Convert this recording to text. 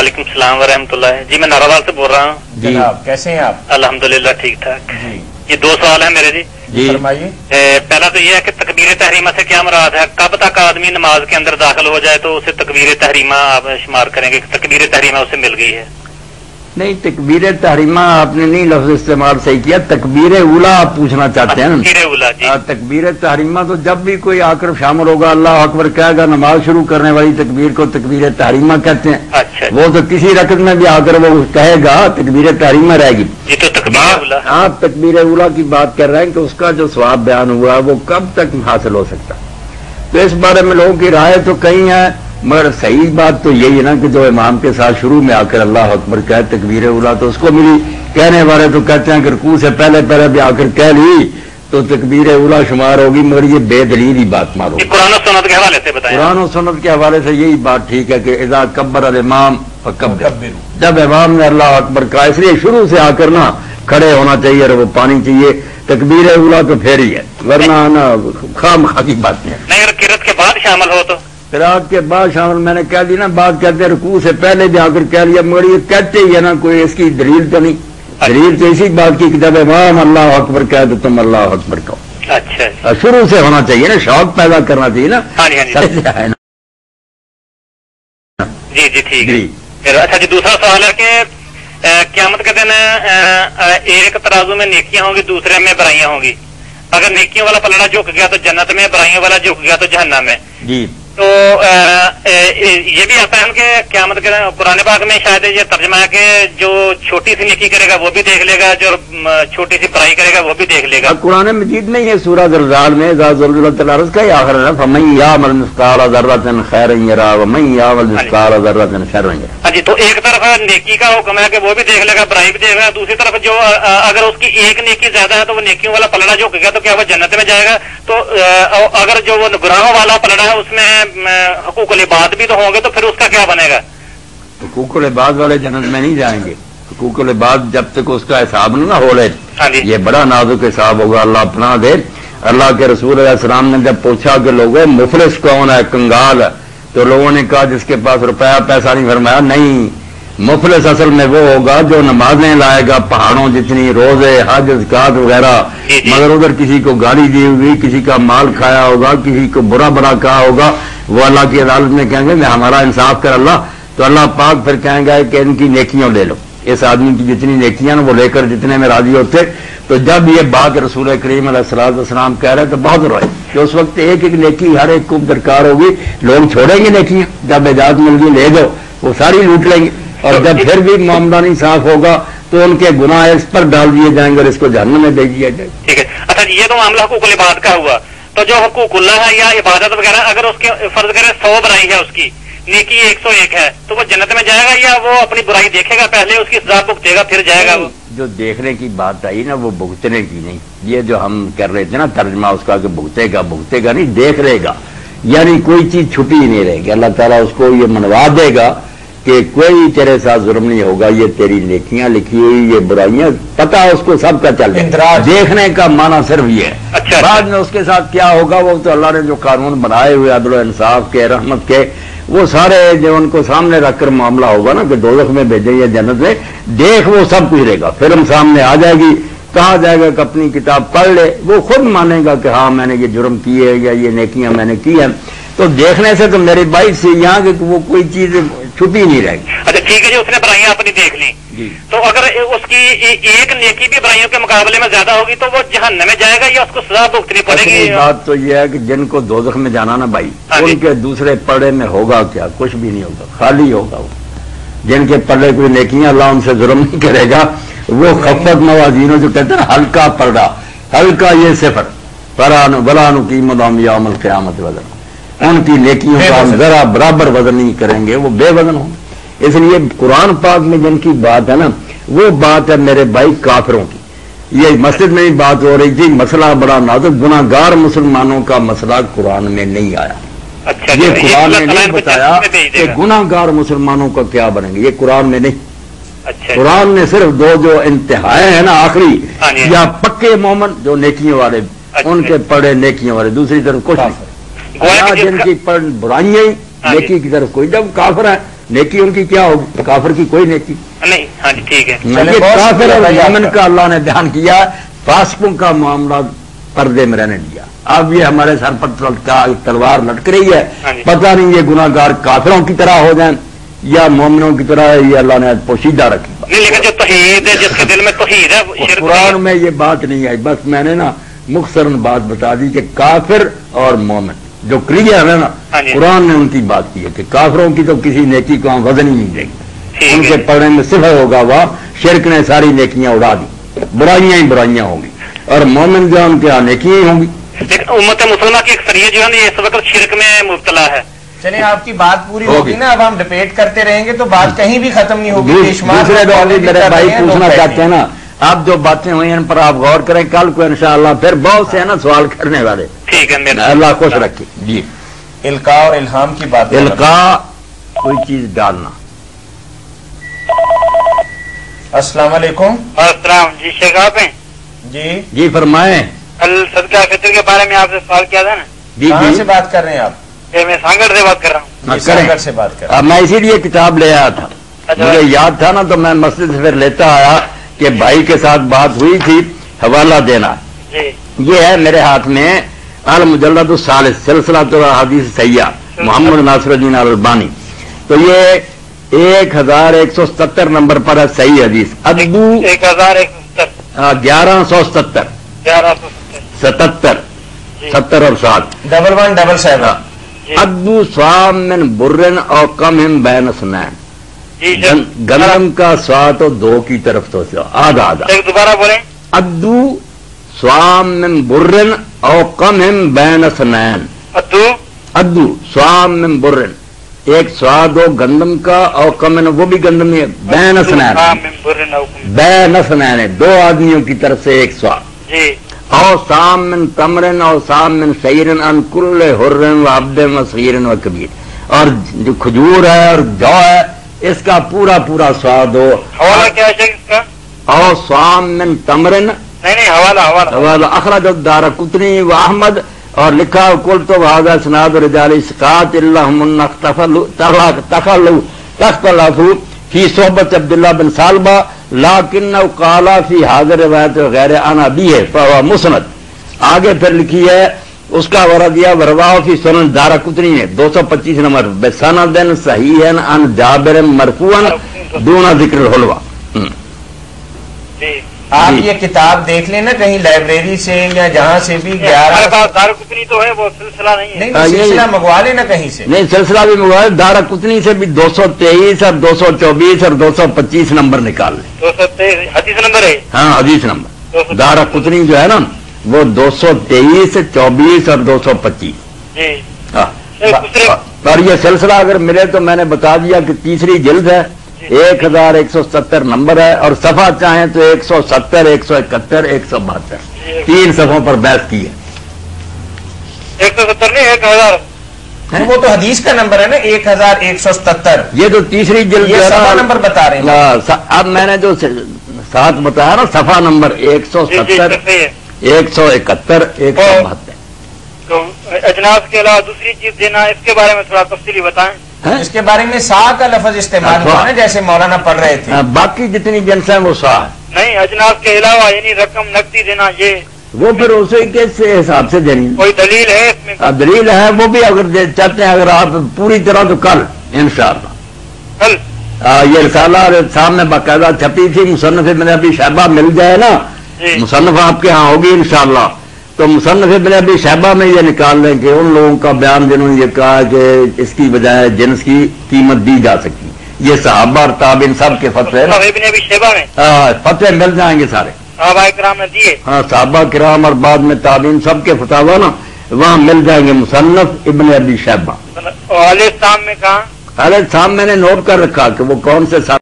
वालेकुम सलाम वरहमतुल्लाह। जी मैं नारावाल से बोल रहा हूँ। जनाब कैसे हैं आप? अल्हम्दुलिल्लाह ठीक ठाक। जी ये दो सवाल है मेरे जी। फरमाइए। पहला तो ये है कि तकबीर तहरीमा से क्या मुराद है, कब तक आदमी नमाज के अंदर दाखिल हो जाए तो उसे तकबीर तहरीमा आप शुमार करेंगे, तकबीर तहरीमा उसे मिल गई है? नहीं, तकबीर तहरीमा आपने नहीं लफ्ज इस्तेमाल सही किया, तकबीर उला आप पूछना चाहते हैं। तकबीर उला जी। तकबीर तहरीमा तो जब भी कोई आकर शामिल होगा अल्लाह अकबर कहेगा, नमाज शुरू करने वाली तकबीर को तकबीर तहरीमा कहते हैं। अच्छा वो तो किसी रकत में भी आकर वो कहेगा तकबीर तहरीमा रहेगी जी। तो तकबीर उला आप तकबीर उला की बात कर रहे हैं कि उसका जो स्वाब बयान हुआ वो कब तक हासिल हो सकता है, तो इस बारे में लोगों की राय तो कई है, मगर सही बात तो यही है ना कि जो इमाम के साथ शुरू में आकर अल्लाह अकबर कहे तकबीर उला तो उसको मिली। कहने वाले तो कहते हैं कि रुकू से पहले पहले भी आकर कह ली तो तकबीर उला शुमार होगी, मगर ये बेदलील ही बात मारो। कुरान और सुन्नत के हवाले से बताएं। कुरान और सुन्नत के हवाले से यही बात ठीक है कि इज़ा कब्बर अल इमाम फकब्बिर, जब इमाम ने अल्लाह अकबर कहा इसलिए शुरू से आकर ना खड़े होना चाहिए और वो पानी चाहिए, तकबीर उला तो फेर ही है, वरना ना खाम खा की बात नहीं है। नहीं अगर किरत के बाद शामिल हो तो किरात के बाद शामिल मैंने कह दी ना, बात कहते हैं रुकू से पहले भी आकर कह लिया, मगर ये कहते ही है ना, कोई इसकी दलील तो नहीं। दलील तो इसी बात की कि जब इमाम अल्लाह अकबर कहे तो तुम अल्लाह अकबर कहो। अच्छा शुरू से होना चाहिए ना, शौक पैदा करना चाहिए ना। हाँ जी हाँ जी है ना। जी जी ठीक है। फिर अच्छा जी दूसरा सवाल है कि क़यामत के दिन एक तराजू में नेकियां होंगी, दूसरे में बुराइयां होंगी। अगर नेकियों वाला पलड़ा झुक गया तो जन्नत में, बुराइयों वाला झुक गया तो जहन्नम में। जी तो ये भी आता है कि क़यामत के कुरान पाक में शायद ये तर्जमा है कि जो छोटी सी नेकी करेगा वो भी देख लेगा, जो छोटी सी बुराई करेगा वो भी देख लेगा। कुरान मजीद में ये सूरह ज़लज़ाल में ज़लज़लत का आखिर है, फमन यामल मिस्काल ज़र्रतिन खैरन यरा वमन यामल मिस्काल ज़र्रतिन शर्रन यरा। हाँ जी, तो एक तरफ नेकी का हुक्म है कि वो भी देख लेगा, बुराई भी देख लेगा, दूसरी तरफ जो अगर उसकी एक नेकी ज्यादा है तो वो नेकियों वाला पलड़ा झुक गया तो क्या वो जन्नत में जाएगा? तो अगर जो वो गुनाहों वाला पलड़ा है उसमें हुकूकुल इबाद भी तो होंगे, तो फिर उसका क्या बनेगा? हुकूकुल इबाद वाले जन्नत में नहीं जाएंगे। हुकूकुल इबाद जब तक उसका हिसाब ना हो ले, ये बड़ा नाजुक हिसाब होगा, अल्लाह अपना दे। अल्लाह के रसूल अलैहि सलाम ने जब पूछा कि लोगों मुफलिस कौन है, कंगाल है, तो लोगों ने कहा जिसके पास रुपया पैसा नहीं। फरमाया नहीं, मुफलिस असल में वो होगा जो नमाजें लाएगा पहाड़ों जितनी, रोजे हज ज़कात वगैरह, मगर उधर किसी को गाली दी हुई, किसी का माल खाया होगा, किसी को बुरा बुरा कहा होगा, वो अल्लाह की अदालत में कहेंगे मैं हमारा इंसाफ कर अल्लाह, तो अल्लाह पाक फिर कहेंगे कि इनकी नेकियां ले लो। इस आदमी की जितनी नेकियां वो लेकर जितने में राजी होते। तो जब ये बात रसूल करीम अलैहिस्सलाम कह रहे तो बहुत रोए कि उस वक्त एक एक नेकी हर एक को दरकार होगी, लोग छोड़ेंगे नेकियां, जब इजाजत मिल गई ले दो वो सारी लूट लेंगे, और जब फिर भी मामला नहीं साफ होगा तो उनके गुनाह इस पर डाल दिए जाएंगे और इसको जहन्नम में भेज दिया जाएगा। ठीक है। अच्छा ये तो मामला हुकूकुल इबाद का हुआ, तो जो हुकूकुल्लाह है या इबादत वगैरह अगर उसके फर्ज करें 100 बुराई है, उसकी नेकी 101 है, तो वो जन्नत में जाएगा या वो अपनी बुराई देखेगा पहले, उसकी सजा भुगतेगा फिर जाएगा? वो जो देखने की बात आई ना वो भुगतने की नहीं, ये जो हम कर रहे थे ना तर्जमा उसका कि भुगतेगा, भुगतेगा नहीं, देख लेगा, यानी कोई चीज छुपी ही नहीं रहेगी। अल्लाह ताला उसको ये मनवा देगा कि कोई तेरे साथ जुर्म नहीं होगा, ये तेरी नेकियां लिखी हुई, ये बुराइयां पता उसको सबका चल रहा। देखने का माना सिर्फ ये है। अच्छा, बाद में उसके साथ क्या होगा वो तो अल्लाह ने जो कानून बनाए हुए अदल इंसाफ के, रहमत के, वो सारे जो उनको सामने रखकर मामला होगा ना कि दोज़ख में भेजे या जन्नत में, देख वो सब कुछ रहेगा, फिल्म सामने आ जाएगी, कहा जाएगा कि अपनी किताब पढ़ ले, वो खुद मानेगा कि हाँ मैंने ये जुर्म किए या ये नेकियां मैंने की है। तो देखने से तो मेरी बाइक से यहाँ कि वो कोई चीज छुपी नहीं रहेगी। अच्छा ठीक है जी, उसने बुराइयां अपनी देख ली, तो अगर उसकी एक नेकी भी बुराइयों के मुकाबले में ज्यादा होगी तो वो जहन्नम में जाएगा या उसको सजा भुगतनी पड़ेगी? बात तो यह है कि जिनको दोज़ख में जाना ना भाई, उनके दूसरे पड़े में होगा क्या? कुछ भी नहीं होगा, खाली होगा वो। जिनके पल्ले कोई नेकियां, अल्लाह उनसे जुर्म नहीं करेगा, वो खफत मवाजीनों जो कहते हैं हल्का पड़ा, हल्का ये सिफर परान वलानु कीमत यामल क़यामत वज़न, उनकी नेकियों का हम जरा बराबर वजन नहीं करेंगे, वो बेवजन होंगे। इसलिए कुरान पाक में जिनकी बात है ना वो बात है मेरे भाई काफिरों की। ये मस्जिद में भी बात हो रही थी, मसला बड़ा नाजुक, गुनाहगार मुसलमानों का मसला कुरान में नहीं आया। अच्छा, ये कुरान ने नहीं बताया कि गुनाहगार मुसलमानों का क्या बनेंगे, ये कुरान में नहीं। अच्छा, कुरान ने सिर्फ दो जो इंतहाएं हैं ना आखिरी, या पक्के मोमन जो नेकियों वाले, उनके पड़े नेकियों वाले, दूसरी तरफ कुछ नहीं। जिनकी पर बुराइयां नेकी की तरफ कोई, जब काफिर है نیکی ان کی کیا ہوگی؟ کافر کی کوئی نیکی نہیں. ہاں جی ٹھیک ہے. یہ کافر اور مومن کا اللہ نے بیان کیا. فاسقوں کا معاملہ پردے میں رہنے دیا. اب یہ ہمارے سر پر تلوار لٹک رہی ہے. پتہ نہیں یہ گناہ گار کافروں کی طرح ہو جائیں یا مومنوں کی طرح. یہ اللہ نے پوشیدہ رکھی. لیکن جو توحید ہے، جس کے دل میں توحید ہے، قرآن میں یہ بات نہیں آئی. بس میں نے نا مختصراً بات بتا دی کہ کافر اور مومن جو کلیئر ہے نا، قرآن نے ان کی بات کی ہے کہ کافروں کی تو کسی نیکی کو ہم وزن ہی نہیں دیں گے. ان کے پڑھنے میں صفر ہوگا وہ شرک نے ساری نیکیاں اڑا دی، برائیاں ہی برائیاں ہوں گی. اور مومن جو ان کے یہاں نیکیاں ہی ہوں گی. لیکن امت مسلمہ کی اکثریت جو ہے نا یہ اس وقت شرک میں مبتلا ہے. چلیے آپ کی بات پوری ہوگی نا. اب ہم ڈبیٹ کرتے رہیں گے تو بات کہیں بھی ختم نہیں ہوگی. دوسرے میرے بھائی پوچھنا چاہتے ہیں نا، آپ جو باتیں ہوئی ان پر آپ غور کریں. کل کو انشاءاللہ پھر بہت سے ہیں نا سوال کرنے والے. ٹھیک ہے. اللہ خوش رکھے. جی القاء اور الہام کی بات. القاء کوئی چیز ڈالنا. السلام علیکم. السلام. جی شیخ آپ ہیں؟ جی فرمائیں. کل صدقہ فطر کے بارے میں آپ سے سوال کیا تھا نا. جی کہاں سے بات کر رہے ہیں آپ؟ میں سانگڑ سے بات کر رہا ہوں. سانگڑ سے بات کر رہا ہوں. میں اسی لیے کتاب لے آیا تھا. مجھے یاد تھا نا تو میں مسجد سے پھر لیتا آیا کہ بھائی کے ساتھ بات ہوئی تھی حوالہ دینا. یہ ہے میرے ہاتھ میں المجلد الثالث سلسلہ احادیث صحیحہ محمد ناصر الدین الالبانی. تو یہ 1177 نمبر پر ہے صحیح حدیث. ادبو 1177 77 70 اور 7 1177. ادبو سوام من برن اور کم ہم بین اسنین. گندم کا سوا تو دو کی طرف تو آدھا آدھا. دوبارہ بولیں. ادو سوام من برن اور کم ہم بین اسنین. ادو سوام من برن ایک سوا دو گندم کا اور کم وہ بھی گندم ہے. بین اسنین بین اسنین دو آدمیوں کی طرف سے ایک سوا. او سام من تمرن اور سام من شعیرن ان کل حرن و عبد و صغیرن و کبیر. اور جو کھجور ہے اور جو ہے اس کا پورا پورا سواد ہو. حوالہ کیا ہے اس کا؟ او سام من تمرن. نہیں حوالہ اخرج الدارقطنی و احمد. اور لکھا کل تو وہذا اسناد رجال اسقاط اللہم تختلفوا فی صحبت عبداللہ بن سالبہ لیکنہ قال فی حاضر روایت غیر انا بھی ہے فہو مسند. آگے پھر لکھی ہے اس کا ورد دیا ورواہ فی سنن دارقطنی نے 225 نمبر بسند صحیح عن جابر مرفوعا دون ذکر الحلوہ. آپ یہ کتاب دیکھ لیں نا کہیں لائبریری سے یا جہاں سے بھی. دارقطنی تو ہے وہ سلسلہ نہیں ہے. سلسلہ منگوا لینا کہیں سے. نہیں سلسلہ بھی منگوا لیں. دارقطنی سے بھی 223 اور 224 اور 225 نمبر نکال لیں. 223 حدیث نمبر ہے. ہاں حدیث نمبر. دارقطنی جو ہے نا وہ 223 24 اور 225. اور یہ سلسلہ اگر ملے تو میں نے بتا دیا کہ تیسری جلد ہے 1170 نمبر ہے. اور صفحہ چاہیں تو 170 171 172 تین صفحوں پر بحث کی ہے. 170 نہیں 1000. وہ تو حدیث کا نمبر ہے نا 1177. یہ تو تیسری جلد یہ صفحہ نمبر بتا رہے ہیں. اب میں نے جو ساتھ بتایا نا صفحہ نمبر 170 171 172. تو اجناس کے علاوہ دوسری چیز دینا اس کے بارے میں تھوڑا تفصیلی بتائیں. اس کے بارے میں سا کا لفظ استعمال ہوا نا جیسے مولانا پڑھ رہے تھے. باقی جتنی جنس ہیں وہ سا ہے. نہیں اجناس کے علاوہ یعنی رقم نقدی دینا یہ وہ پھر اسی کے حساب سے دینی. کوئی دلیل ہے اس میں؟ دلیل ہے وہ بھی اگر چاہتے ہیں اگر آپ پوری طرح تو کل انشاءاللہ. کل یہ رسالہ سامنے باقاعدہ چھپی تھی مصنف ابن ابی شیبہ مل جائے نا. مصنف آپ کے ہاں ہوگی انشاءاللہ تو مصنف ابن ابی شیبہ میں یہ نکال لیں کہ ان لوگوں کا بیان جنہوں نے یہ کہا کہ اس کی بجائے جنس کی قیمت دی جا سکتی. یہ صحابہ اور تابعین سب کے فتوے ابن ابی شیبہ میں فتوے مل جائیں گے سارے. صحابہ کرام نے دیے. ہاں صحابہ کرام اور بعد میں تابعین سب کے فتاوا نا وہاں مل جائیں گے. مصنف ابن ابی شیبہ. اہل شام میں کہاں؟ اہل شام میں نے نوٹ کر رکھا کہ وہ کون سے